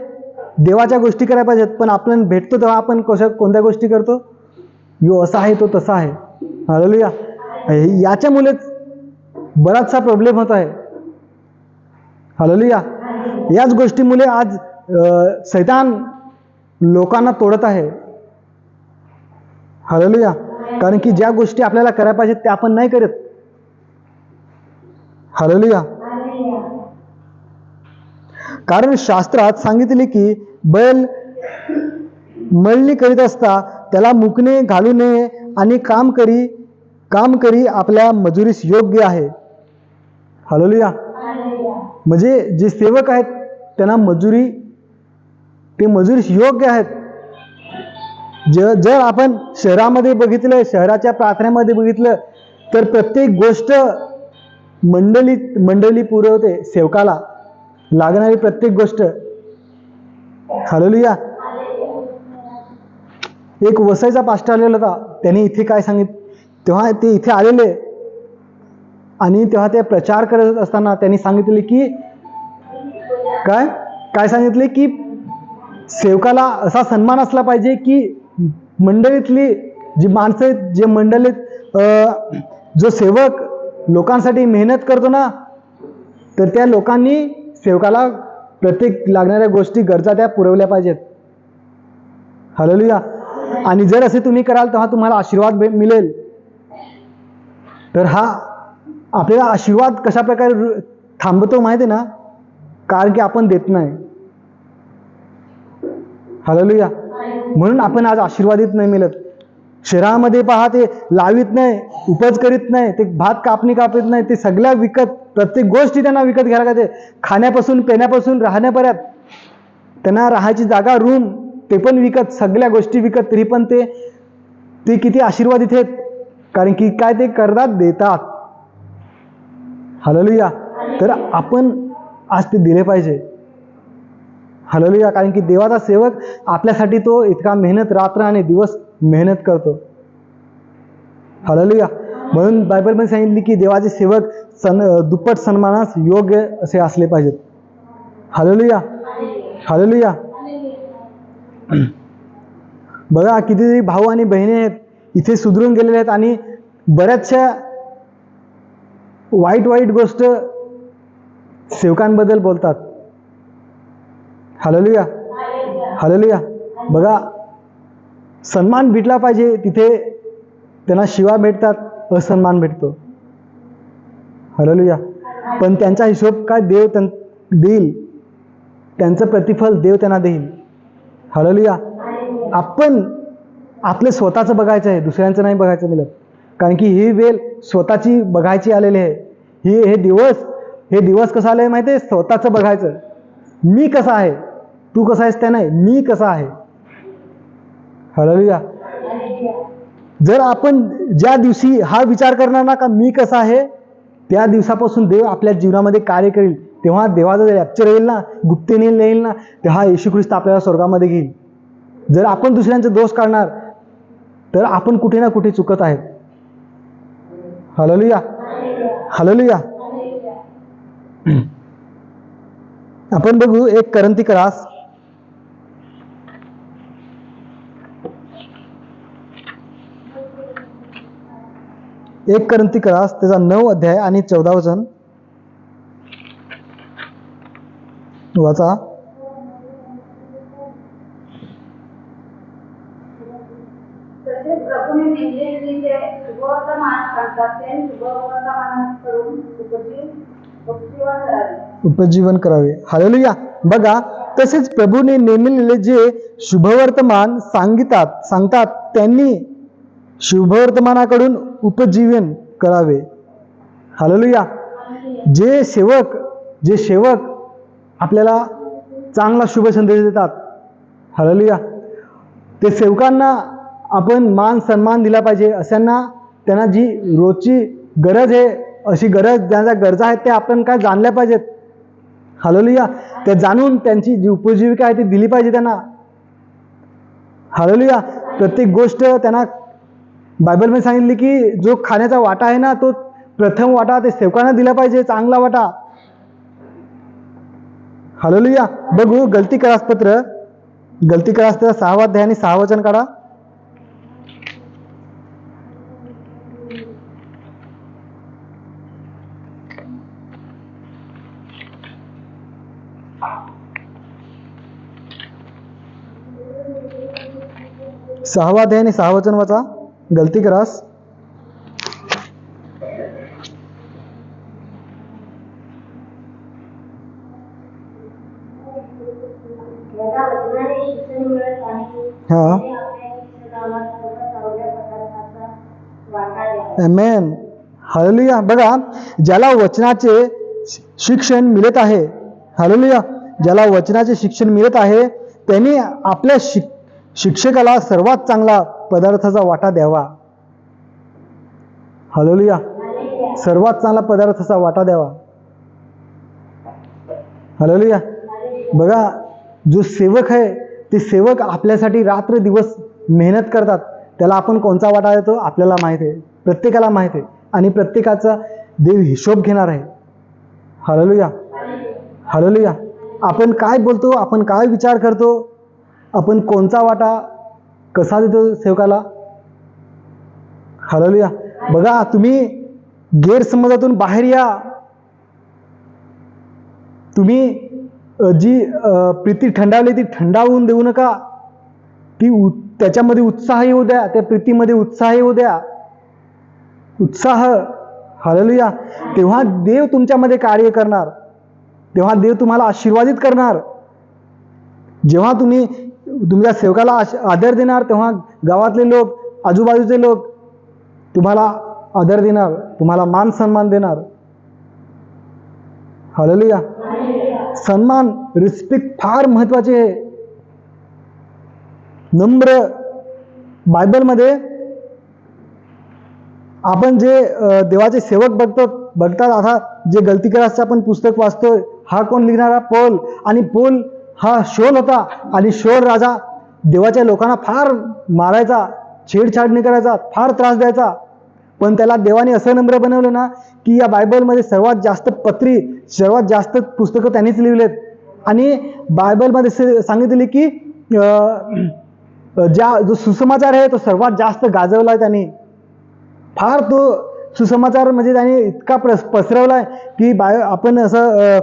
देवाच्या गोष्टी करायला पाहिजेत, पण आपण भेटतो तेव्हा आपण कोणत्या गोष्टी करतो? यो असा आहे, तो तसा आहे. हालेलुया. याच्यामुळेच बराचसा प्रॉब्लेम होत आहे. हालेलुया. याच गोष्टीमुळे आज शैतान लोकांना तोडत आहे. हालेलुया. कारण की ज्या गोष्टी आपल्याला करायला पाहिजेत त्या आपण नाही करत. हालेलुया. कारण शास्त्रात सांगितले की बैल मळणी करीत असता त्याला मुकणे घालू नये, आणि काम करी आपल्या मजुरीस योग्य आहे. हालेलुया. म्हणजे जे सेवक आहेत त्यांना ते मजुरीस योग्य आहेत. जर आपण शहरामध्ये बघितलं, शहराच्या प्रार्थनेमध्ये बघितलं, तर प्रत्येक गोष्ट मंडळी पुरवते सेवकाला लागणारी प्रत्येक गोष्ट. हालेलुया. एक वसईचा पास्टर आलेला होता. त्याने इथे काय तेव्हा ते इथे आलेले, आणि तेव्हा ते प्रचार करत असताना त्यांनी सांगितले की काय सांगितले की सेवकाला असा सन्मान असला पाहिजे की मंडळीतली जी माणसं आहेत, जे मंडळीत जो सेवक लोकांसाठी मेहनत करतो ना, तर त्या लोकांनी सेवकाला प्रत्येक लागणाऱ्या गोष्टी, गरजा त्या पुरवल्या पाहिजेत. हालेलुया. आणि जर असे तुम्ही कराल तेव्हा तुम्हाला आशीर्वाद मिळेल. तर हा आपल्याला आशीर्वाद कशा प्रकारे थांबतो माहिती आहे ना? कारण की आपण देत नाही. हालेलुया. म्हणून आपण आज आशीर्वादित नाही मिळत. शहरामध्ये पहा, ते लावित नाही, उपज करीत नाही, ते भात कापणी कापत नाही, ते सगळ्या विकत, प्रत्येक गोष्टी त्यांना विकत घ्यायला लागते. खाण्यापासून, पिण्यापासून, राहण्यापर्यंत, त्यांना राहायची जागा, रूम, ते पण विकत, सगळ्या गोष्टी विकत. तरी पण ते किती आशीर्वादित आहेत, कारण की काय ते करतात, देतात. हालेलुया. तर आपण आज ते दिले पाहिजे. हालेलुया. कारण की देवाचा सेवक आपल्यासाठी तो इतका मेहनत, रात्र आणि दिवस मेहनत करतो. हालेलुया. म्हणून बायबलमध्ये सांगितले की देवाचे सेवक दुप्पट सन्मानास योग्य असे असले पाहिजेत. हालेलुया. हालेलुया. बघा, कितीतरी भाऊ आणि बहिणी आहेत इथे सुधरून गेलेले आहेत, आणि बऱ्याचशा वाईट गोष्ट सेवकांबद्दल बोलतात. हालेलुया. हालेलुया. बघा, सन्मान भेटला पाहिजे, तिथे त्यांना शिवा भेटतात, असन्मान भेटतो. हालेलुया. पण त्यांचा हिशोब काय देव देईल, त्यांचं प्रतिफल देव त्यांना देईल. हालेलुया. आपण आपले स्वतःचं बघायचं आहे, दुसऱ्यांचं नाही बघायचं मिळत. कारण की ही वेळ स्वतःची बघायची आलेली आहे. हे दिवस कसा आले माहिती आहे? स्वतःचं बघायचं. मी कसा आहे, तू कसा आहेस त्या नाही, मी कसा आहे. हालेलुया. जर आपण ज्या दिवशी हा विचार करणार ना का मी कसा आहे, त्या दिवसापासून देव आपल्या जीवनामध्ये कार्य करेल. तेव्हा देवाचं रॅप्चर येईल ना, गुप्तेने येईल ना, तेव्हा येशू ख्रिस्त आपल्याला स्वर्गामध्ये घेईल. जर आपण दुसऱ्यांचे दोष काढणार तर आपण कुठे ना कुठे चुकत आहेत. हालेलुया. हालेलुया. आपण बघू 1 करंथी क्रास 1 करंथी क्रास त्याचा 9 अध्याय आणि 14 वचन वाचा. तसेच प्रभूने नेमलेली जे शुभवर्तमान सांगतात ते शुभवर्तमानाकडून उपजीवन करावे. हालेलुया. बघा, तसेच प्रभूने नेमलेले जे शुभवर्तमान सांगतात त्यांनी शुभवर्तमानाकडून उपजीवन करावे. हालेलुया. जे सेवक आपल्याला चांगला शुभ संदेश देतात, हालेलुया, ते सेवकांना आपण मान सन्मान दिला पाहिजे. अशांना त्यांना जी रोजची गरज आहे, अशी ज्यांच्या गरजा आहेत, ते आपण काय जाणल्या पाहिजेत. हालेलुया. ते जाणून त्यांची जी उपजीविका आहे ती दिली पाहिजे त्यांना. हालेलुया. प्रत्येक गोष्ट त्यांना बायबलमध्ये सांगितली की जो खाण्याचा वाटा आहे ना, तो प्रथम वाटा ते सेवकांना दिला पाहिजे, चांगला वाटा. हालेलुया. बघू गलती करासपत्र 6 अध्याय आणि 6 वचन काढा. सहावा अध्याय आणि 6 वचन वाचा. गलती करास. हा. आमेन. हालेलुया. बघा, ज्याला वचनाचे शिक्षण मिळत आहे, हालेलुया, ज्याला वचनाचे शिक्षण मिळत आहे त्यांनी आपल्या शिक्षकाला सर्वात चांगला पदार्थाचा वाटा द्यावा. हालेलुया. सर्वात चांगला पदार्थाचा वाटा द्यावा. हालेलुया. बघा, जो सेवक आहे ते सेवक आपल्यासाठी रात्र दिवस मेहनत करतात. त्याला आपण कोणता वाटा देतो आपल्याला माहित आहे, प्रत्येकाला माहित आहे, आणि प्रत्येकाचा देव हिशोब घेणार आहे. हालेलुया. हालेलुया. आपण काय बोलतो, आपण काय विचार करतो, आपण कोणता वाटा कसा देतो सेवकाला. हालेलुया. बघा, तुम्ही गैरसमजातून बाहेर या. तुम्ही जी प्रीती थंडावली ती थंडावून देऊ नका. त्याच्यामध्ये उत्साह येऊ द्या, त्या प्रीतीमध्ये उत्साह येऊ द्या. उत्साह. हालेलुया. तेव्हा देव तुमच्यामध्ये कार्य करणार, तेव्हा देव तुम्हाला आशीर्वादित करणार. जेव्हा तुम्ही तुमच्या सेवकाला आदर देणार, तेव्हा गावातले लोक, आजूबाजूचे लोक तुम्हाला आदर देणार, तुम्हाला मान सन्मान देणार. हालेलुया. सन्मान, रिस्पेक्ट फार महत्वाचे आहे. नम्र. बायबलमध्ये आपण जे देवाचे सेवक बघतात, आता जे गलती करायचं आपण पुस्तक वाचतोय, हा कोण लिहिणारा? पौल. आणि पौल हा शौल होता, आणि शौल राजा देवाच्या लोकांना फार मारायचा, छेडछाड करायचा, फार त्रास द्यायचा. पण त्याला देवाने असं नम्र बनवलं ना की या बायबलमध्ये सर्वात जास्त सर्वात जास्त पुस्तकं त्यांनीच लिहिलेत. आणि बायबलमध्ये सांगितले की जो सुसमाचार आहे तो सर्वात जास्त गाजवला त्यांनी. फार तो सुसमाचार म्हणजे त्याने इतका पसरवलाय की आपण असं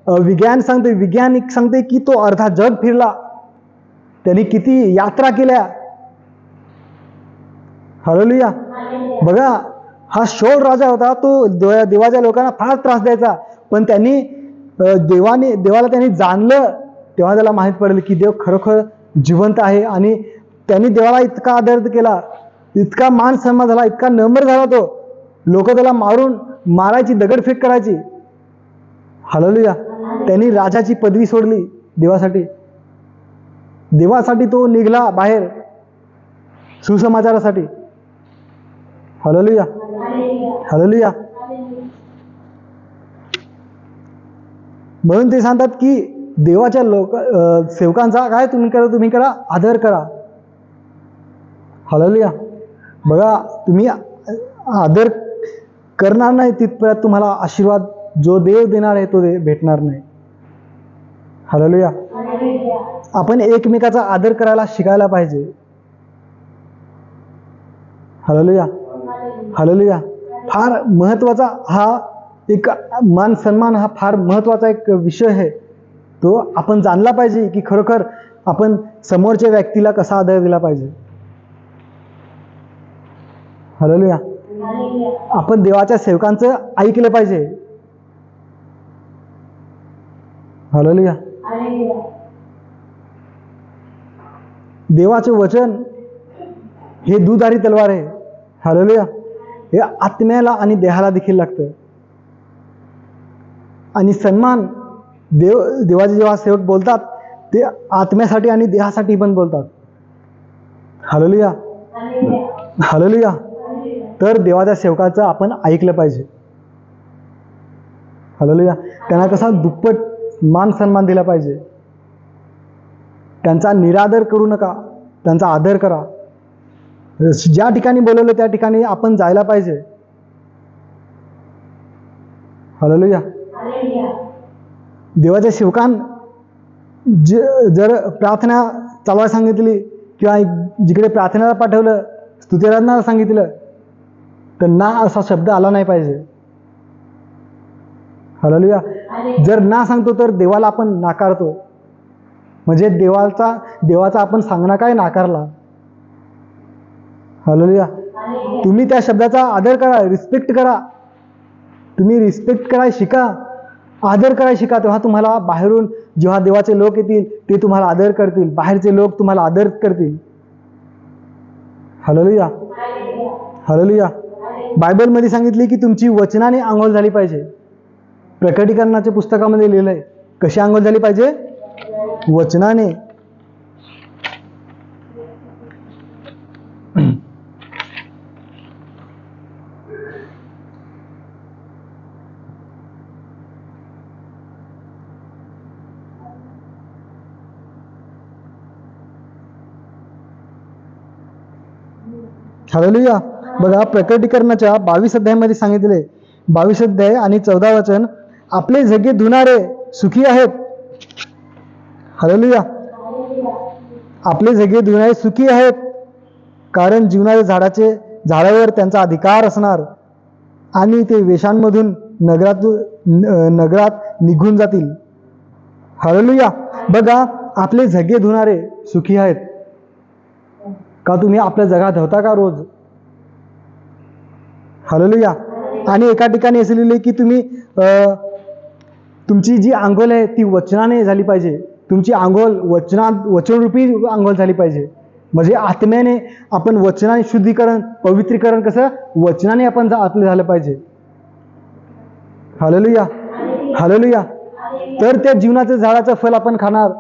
वैज्ञानिक सांगते की तो अर्धा जग फिरला, त्यांनी किती यात्रा केल्या. हालेलुया. बघा, हा शौल राजा होता, तो देवाच्या लोकांना फार त्रास द्यायचा. पण त्यांनी देवाला त्यांनी जाणलं, तेव्हा त्याला माहीत पडलं की देव खरोखर जिवंत आहे. आणि त्यांनी देवाला इतका आदर केला, इतका मान सन्मान झाला, इतका नम्र झाला, तो लोक त्याला मारायची, दगडफेक करायची. हालेलुया. त्यांनी राजाची पदवी सोडली देवासाठी तो निघाला बाहेर सुसमाचारासाठी. हालेलुया. हालेलुया. म्हणून ते सांगतात की देवाच्या सेवकांचा काय तुम्ही करा, आदर करा. हालेलुया. बघा, तुम्ही आदर करणार नाही तिथपर्यंत तुम्हाला आशीर्वाद जो देव देणार आहे तो भेटणार नाही. हालेलुया. आपण एकमेकाचा आदर करायला शिकायला पाहिजे. हालेलुया. हालेलुया. फार महत्वाचा हा एक मान सन्मान हा फार महत्वाचा एक विषय आहे. तो आपण जाणला पाहिजे की खरोखर आपण समोरच्या व्यक्तीला कसा आदर दिला पाहिजे. हालेलुया. आपण देवाच्या सेवकांचं ऐकलं पाहिजे. हालेलुया. देवाचे वचन हे दुधारी तलवार आहे. हालेलुया. हे आत्म्याला आणि देहाला देखील लागतं. आणि सन्मान देवाचे जेव्हा सेवक बोलतात ते आत्म्यासाठी आणि देहासाठी पण बोलतात. हालेलुया. हालेलुया. तर देवाच्या सेवकाचं आपण ऐकलं पाहिजे. हालेलुया. त्यांना कसा दुप्पट मान सन्मान दिला पाहिजे. त्यांचा निरादर करू नका, त्यांचा आदर करा. ज्या ठिकाणी बोलवलं त्या ठिकाणी आपण जायला पाहिजे. हालेलुया. देवाच्या सेवकान जर प्रार्थना चालवायला सांगितली किंवा जिकडे प्रार्थनेला पाठवलं, स्तुतिराधनाला सांगितलं, तर ना असा शब्द आला नाही पाहिजे. हालेलुया. जर ना सांगतो तर देवाला आपण नाकारतो. म्हणजे देवाचा आपण सांगणं काय नाकारला. हालेलुया. तुम्ही त्या शब्दाचा आदर करा, रिस्पेक्ट करा. तुम्ही रिस्पेक्ट करायला शिका, आदर करायला शिका. तेव्हा तुम्हाला बाहेरून जेव्हा देवाचे लोक येतील ते तुम्हाला आदर करतील, बाहेरचे लोक तुम्हाला आदर करतील. हालेलुया. हालेलुया. बायबलमध्ये सांगितले की तुमची वचनाने आंघोळ झाली पाहिजे. प्रकटीकरणाच्या पुस्तकामध्ये लिहिलंय कशी आंघोळ झाली पाहिजे? वचनाने. हालेलुया. बघा प्रकटीकरणाच्या 22 अध्यायामध्ये सांगितले, 22 अध्याय आणि 14 वचन, आपले झगे धुणारे सुखी आहेत. हालेलुया. आपले झगे धुणारे सुखी आहेत, कारण जीवनाच्या झाडावर त्यांचा अधिकार असणार आणि ते वेशांमधून नगरात निघून जातील. हालेलुया. बघा आपले झगे धुणारे सुखी आहेत. का तुम्ही आपल्या जगा धुता का रोज? हालेलुया. आणि एका ठिकाणी असे लिहिले की तुम्ही तुमची जी आंघोळ आहे ती वचनाने झाली पाहिजे. तुमची आंघोळ वचनरूपी आंघोळ झाली पाहिजे. म्हणजे आत्म्याने आपण वचनाने शुद्धीकरण, पवित्रीकरण कसं वचनाने आपण आपलं झालं पाहिजे. हालेलुया. हालेलुया. तर त्या जीवनाच्या झाडाचं फळ आपण खाणार.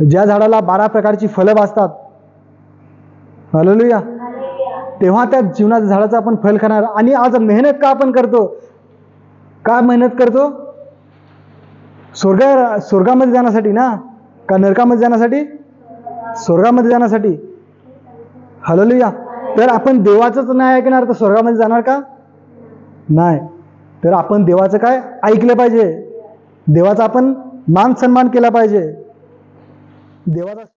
ज्या झाडाला 12 प्रकारची फळं असतात. हालेलुया. तेव्हा त्या जीवनाच्या झाडाचं आपण फळ खाणार. आणि आज मेहनत का आपण करतो? का मेहनत करतो? स्वर्गामध्ये जाण्यासाठी ना, का नरकामध्ये जाण्यासाठी? स्वर्गामध्ये जाण्यासाठी. हालेलुया. तर आपण देवाचंच नाही ऐकणार तर स्वर्गामध्ये जाणार का? नाही. तर आपण देवाचं काय ऐकलं पाहिजे. देवाचा आपण मान सन्मान केला पाहिजे. देवाचा